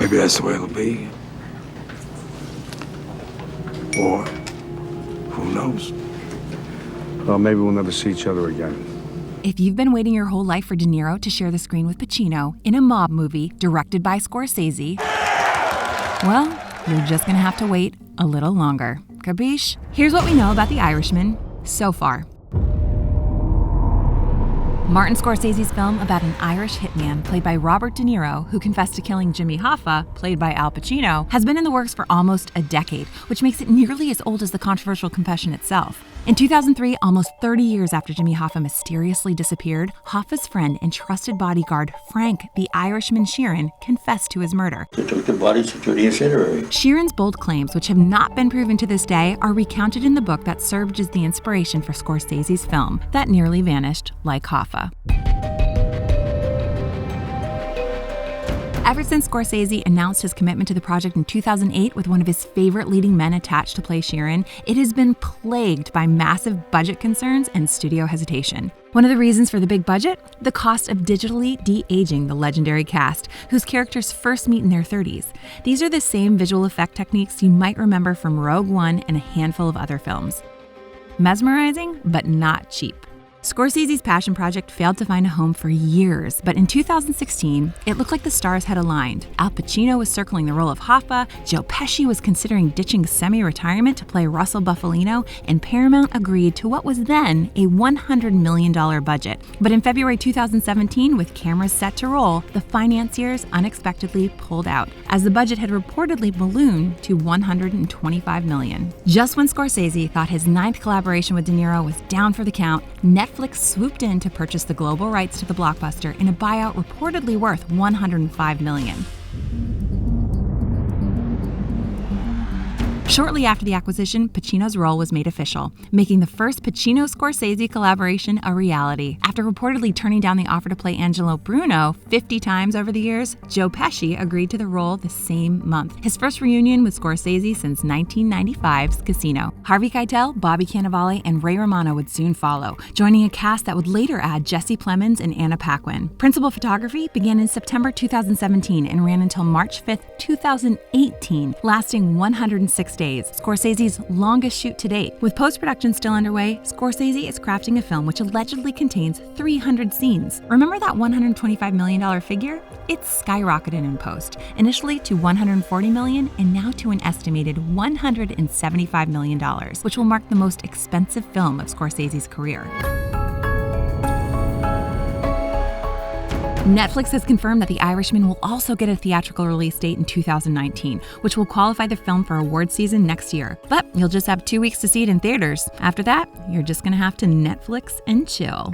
Maybe that's the way it'll be. Or, who knows? Well, maybe we'll never see each other again. If you've been waiting your whole life for De Niro to share the screen with Pacino in a mob movie directed by Scorsese, well, you're just gonna have to wait a little longer. Capiche? Here's what we know about The Irishman so far. Martin Scorsese's film about an Irish hitman played by Robert De Niro, who confessed to killing Jimmy Hoffa, played by Al Pacino, has been in the works for almost a decade, which makes it nearly as old as the controversial confession itself. In 2003, almost 30 years after Jimmy Hoffa mysteriously disappeared, Hoffa's friend and trusted bodyguard Frank the Irishman Sheeran confessed to his murder. They took the body to the incinerator. Sheeran's bold claims, which have not been proven to this day, are recounted in the book that served as the inspiration for Scorsese's film that nearly vanished like Hoffa. Ever since Scorsese announced his commitment to the project in 2008 with one of his favorite leading men attached to play Sheeran, it has been plagued by massive budget concerns and studio hesitation. One of the reasons for the big budget? The cost of digitally de-aging the legendary cast, whose characters first meet in their 30s. These are the same visual effect techniques you might remember from Rogue One and a handful of other films. Mesmerizing, but not cheap. Scorsese's passion project failed to find a home for years, but in 2016, it looked like the stars had aligned. Al Pacino was circling the role of Hoffa, Joe Pesci was considering ditching semi-retirement to play Russell Buffalino, and Paramount agreed to what was then a $100 million budget. But in February 2017, with cameras set to roll, the financiers unexpectedly pulled out, as the budget had reportedly ballooned to $125 million. Just when Scorsese thought his ninth collaboration with De Niro was down for the count, Netflix swooped in to purchase the global rights to the blockbuster in a buyout reportedly worth $105 million. Shortly after the acquisition, Pacino's role was made official, making the first Pacino-Scorsese collaboration a reality. After reportedly turning down the offer to play Angelo Bruno 50 times over the years, Joe Pesci agreed to the role the same month. His first reunion with Scorsese since 1995's Casino. Harvey Keitel, Bobby Cannavale, and Ray Romano would soon follow, joining a cast that would later add Jesse Plemons and Anna Paquin. Principal photography began in September 2017 and ran until March 5, 2018, lasting 106 days, Scorsese's longest shoot to date. With post-production still underway, Scorsese is crafting a film which allegedly contains 300 scenes. Remember that $125 million figure? It's skyrocketed in post, initially to $140 million and now to an estimated $175 million, which will mark the most expensive film of Scorsese's career. Netflix has confirmed that The Irishman will also get a theatrical release date in 2019, which will qualify the film for award season next year. But you'll just have 2 weeks to see it in theaters. After that, you're just gonna have to Netflix and chill.